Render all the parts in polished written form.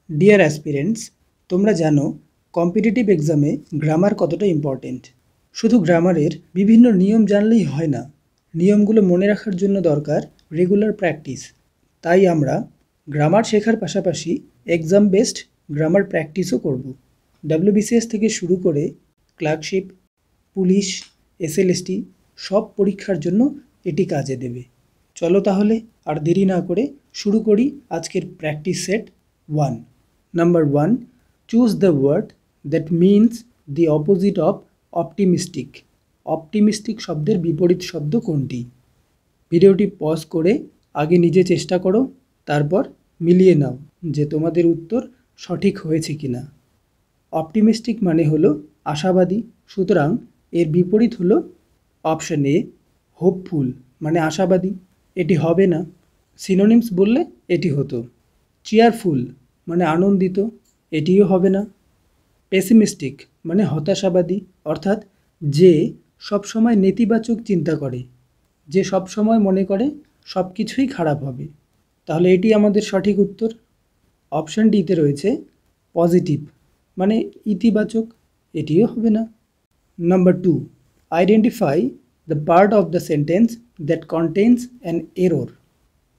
Deer aspirants, তোমরা জানো competitive এক্সামে গ্রামার কতটা ইম্পর্টেন্ট। শুধু গ্রামারের বিভিন্ন নিয়ম জানলেই হয় না, নিয়মগুলো মনে রাখার জন্য দরকার রেগুলার প্র্যাকটিস। তাই আমরা গ্রামার শেখার পাশাপাশি এক্সাম বেসড গ্রামার প্র্যাকটিসও করব। ডাব্লিউবিসিএস থেকে শুরু করে ক্লার্কশিপ, পুলিশ, এসএলএসটি সব পরীক্ষার জন্য এটি কাজে দেবে। চলো তাহলে আর দেরি না করে শুরু করি আজকের practice set 1। Number 1. Choose the word that means the opposite of optimistic. Optimistic শব্দের বিপরীত শব্দ কোনটি? ভিডিওটি পজ করে আগে নিজে চেষ্টা করো, তারপর মিলিয়ে নাও যে তোমাদের উত্তর সঠিক হয়েছে কিনা। অপটিমিস্টিক মানে হলো আশাবাদী, সুতরাং এর বিপরীত হলো অপশন এ হোপফুল মানে আশাবাদী। এটি হবে না। সিনোনিমস বললে এটি হতো। চিয়ারফুল মানে আনন্দিত, এটিও হবে না। পেসিমিস্টিক মানে হতাশাবাদী, অর্থাৎ যে সবসময় নেতিবাচক চিন্তা করে, যে সবসময় মনে করে সব কিছুই খারাপ হবে। তাহলে এটি আমাদের সঠিক উত্তর। অপশন ডিতে রয়েছে পজিটিভ মানে ইতিবাচক, এটিও হবে না। Number 2. Identify the part of the sentence that contains an error.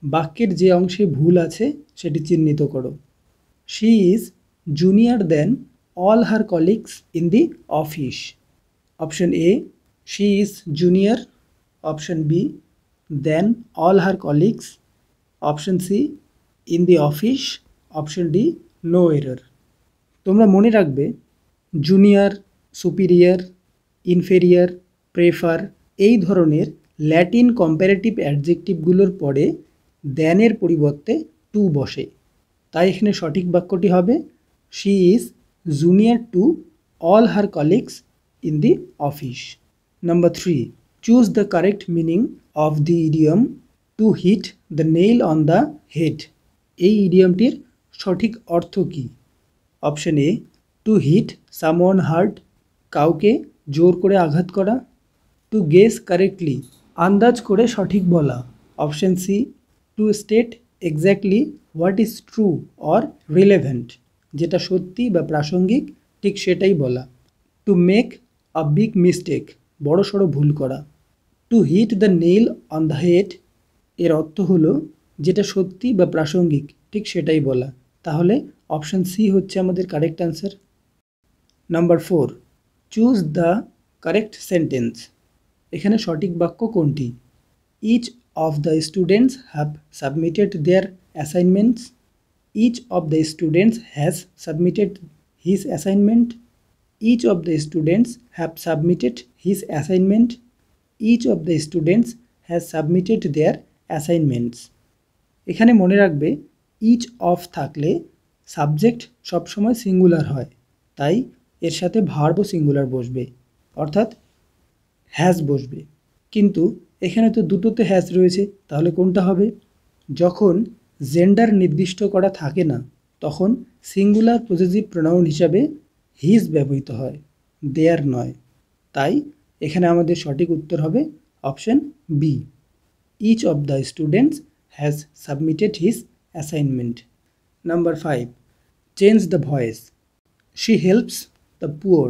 বাক্যের যে অংশে ভুল আছে সেটি চিহ্নিত করো। She is junior than all her colleagues in the office. Option A, she is junior. Option B, than all her colleagues. Option C, in the office. Option D, no error. তোমরা মনে রাখবে জুনিয়র, সুপিরিয়র, ইনফেরিয়র, প্রেফার এই ধরনের Latin comparative অ্যাডজেক্টিভগুলোর পরে দ্যানের পরিবর্তে two বসে। তাই এখানে সঠিক বাক্যটি হবে she is junior to all her colleagues in the office. Number 3. Choose the correct meaning of the idiom to hit the nail on the head. এই ইডিয়মটির সঠিক অর্থ কী? Option A, to hit someone hard, কাউকে জোর করে আঘাত করা। টু গেস কারেক্টলি, আন্দাজ করে সঠিক বলা। Option C, to state exactly what is true or relevant, যেটা সত্যি বা প্রাসঙ্গিক ঠিক সেটাই বলা। To make a big mistake, বড় সড়ো ভুল করা। To hit the nail on the head এর অর্থ হলো যেটা সত্যি বা প্রাসঙ্গিক ঠিক সেটাই বলা। তাহলে অপশন সি হচ্ছে আমাদের correct answer. Number 4. Choose the correct sentence. এখানে সঠিক বাক্য কোনটি? Each of the students have submitted their assignments. Each of the students has submitted his assignment. Each of the students have submitted his assignment. Each of the students has submitted their assignments. এখানে মনে রাখবে each of থাকলে subject সবসময় singular হয়, তাই এর সাথে ভার্বও singular বসবে, অর্থাৎ হ্যাজ বসবে। কিন্তু এখানে তো দুটোতে হ্যাজ রয়েছে, তাহলে কোনটা হবে? যখন জেন্ডার নির্দিষ্ট করা থাকে না তখন সিঙ্গুলার পজেসিভ প্রোনাউন হিসাবে হিজ ব্যবহৃত হয়, দেয়ার নয়। তাই এখানে আমাদের সঠিক উত্তর হবে option B, each of the students has submitted his assignment. Number 5. Change the voice. She helps the poor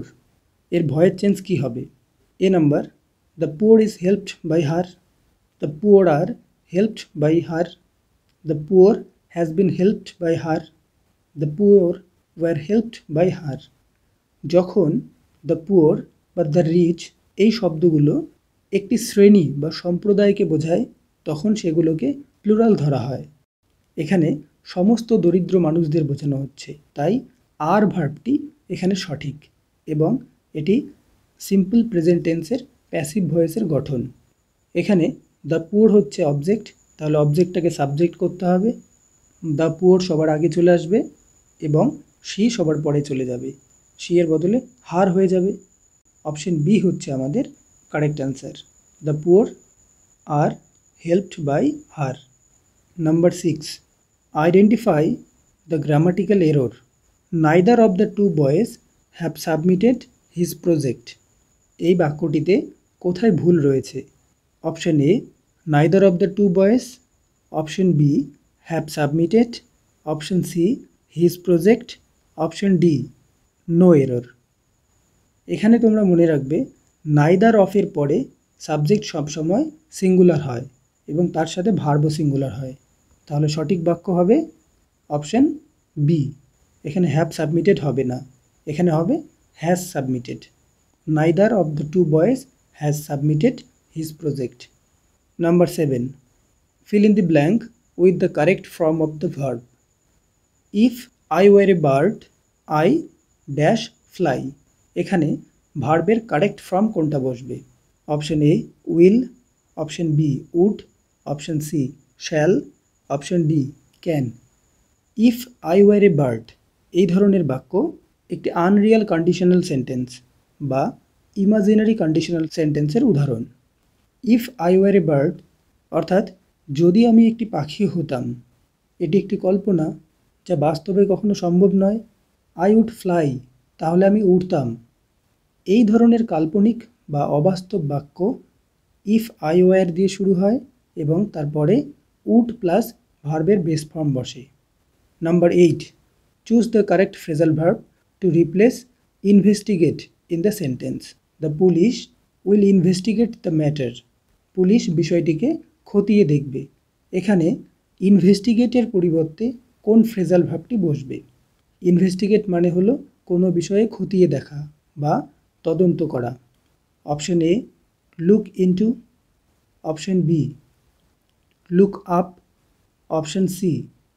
এর ভয়েস চেঞ্জ কী হবে? এ number, the poor is helped by her. The poor are helped by her. The poor has been helped by her. The poor were helped by her. যখন the poor বা the rich এই শব্দগুলো একটি শ্রেণী বা সম্প্রদায়কে বোঝায় তখন সেগুলোকে প্লুরাল ধরা হয়। এখানে সমস্ত দরিদ্র মানুষদের বোঝানো হচ্ছে, তাই আর ভার্বটি এখানে সঠিক এবং এটি সিম্পল প্রেজেন্ট টেন্সের প্যাসিভ ভয়েসের গঠন। এখানে দ্য পুয়ার হচ্ছে অবজেক্ট, তাহলে অবজেক্টটাকে সাবজেক্ট করতে হবে। দ্য পুয়ার সবার আগে চলে আসবে এবং শি সবার পরে চলে যাবে, শি এর বদলে হার হয়ে যাবে। অপশন বি হচ্ছে আমাদের correct answer, the poor are helped by her. Number 6. Identify the grammatical error. Neither of the two boys have submitted his project. এই বাক্যটিতে কোথায় ভুল রয়েছে? Option A, neither of the two boys. Option B, have submitted. Option C, his project, option D no error. এখানে তোমরা মনে রাখবে neither অফের পরে সাবজেক্ট সবসময় সিঙ্গুলার হয় এবং তার সাথে ভার্বও সিঙ্গুলার হয়। তাহলে সঠিক বাক্য হবে অপশন বি। এখানে হ্যাভ সাবমিটেড হবে না, এখানে হবে has submitted. Neither of the two boys has submitted his project. Number 7, fill in the blank with the correct form of the verb. If I were a bird, I dash fly. এখানে ভার্বের correct form কোনটা বসবে? Option A will, option B would, option C shall, option D can. If I were a bird এই ধরনের বাক্য একটি unreal conditional sentence বা imaginary conditional সেন্টেন্সের উদাহরণ। If I were a bird অর্থাৎ যদি আমি একটি পাখি হতাম, এটি একটি কল্পনা যা বাস্তবে কখনো সম্ভব নয়। আই উড ফ্লাই তাহলে আমি উড়তাম। এই ধরনের কাল্পনিক বা অবাস্তব বাক্য ইফ আই ওয়ার দিয়ে শুরু হয় এবং তারপরে উড প্লাস ভার্বের বেস ফর্ম বসে। Number 8, choose the correct phrasal verb to replace investigate in the sentence. The police will investigate the matter. Police বিষয়টিকে খতিয়ে দেখবে। এখানে ইনভেস্টিগেটের পরিবর্তে কোন ফ্রেজাল ভার্বটি বসবে? ইনভেস্টিগেট মানে হলো কোনো বিষয়ে খতিয়ে দেখা বা তদন্ত করা। Option A look into, option B look up, option C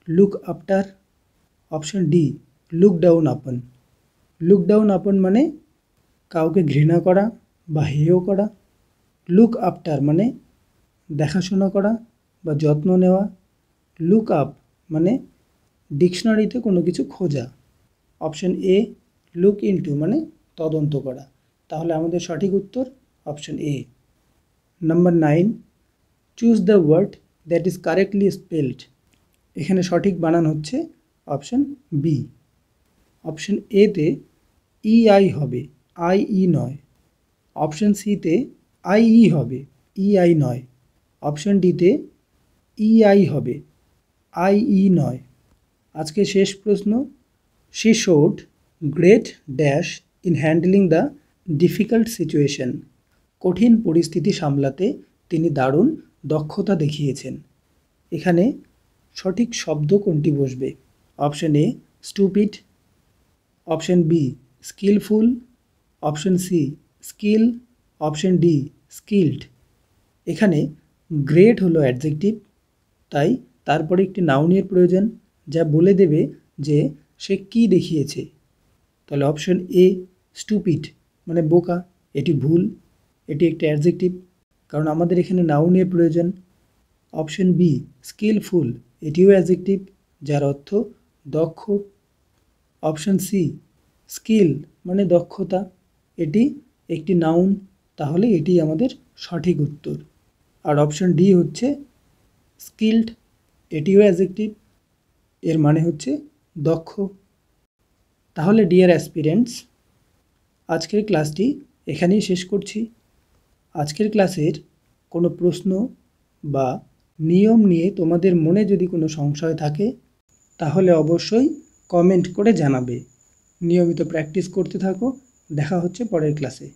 look after, option D look down upon. Look down upon মানে কাউকে ঘৃণা করা বা হেয় করা। লুক আফটার মানে দেখাশোনা করা বা যত্ন নেওয়া। লুক আপ মানে ডিকশনারিতে কোনো কিছু খোঁজা। অপশন এ লুক ইনটু মানে তদন্ত করা। তাহলে আমাদের সঠিক উত্তর option A. Number 9, choose the word that is correctly spelled. এখানে সঠিক বানান হচ্ছে অপশন বি। অপশন এতে ইআই হবে, আইই নয়। অপশন সিতে আইই হবে, ইআই নয়। অপশন ডিতে ইআই হবে, আইই নয়। আজকে শেষ প্রশ্ন। She showed great dash in handling the difficult situation. কঠিন পরিস্থিতি সামলাতে তিনি দারুণ দক্ষতা দেখিয়েছেন। এখানে সঠিক শব্দ কোনটি বসবে? Option A stupid, option B skilful, option C skill, option D skilled. এখানে গ্রেট হলো অ্যাডজেক্টিভ, তাই তারপরে একটি নাউনের প্রয়োজন যা বলে দেবে যে সে কী দেখিয়েছে। তাহলে অপশন এ স্টুপিড মানে বোকা, এটি ভুল, এটি একটি অ্যাডজেক্টিভ, কারণ আমাদের এখানে নাউনের প্রয়োজন। অপশন বি স্কিলফুল, এটিও অ্যাডজেক্টিভ যার অর্থ দক্ষ। অপশন সি স্কিল মানে দক্ষতা, এটি একটি নাউন, তাহলে এটি আমাদের সঠিক উত্তর। আর অপশন ডি হচ্ছে স্কিলড, এটিও অ্যাডজেক্টিভ, এর মানে হচ্ছে দক্ষ। তাহলে ডিয়ার অ্যাসপিরেন্টস, আজকের ক্লাসটি এখানেই শেষ করছি। আজকের ক্লাসের কোনো প্রশ্ন বা নিয়ম নিয়ে তোমাদের মনে যদি কোনো সংশয় থাকে তাহলে অবশ্যই কমেন্ট করে জানাবে। নিয়মিত প্র্যাকটিস করতে থাকো। দেখা হচ্ছে পরের ক্লাসে।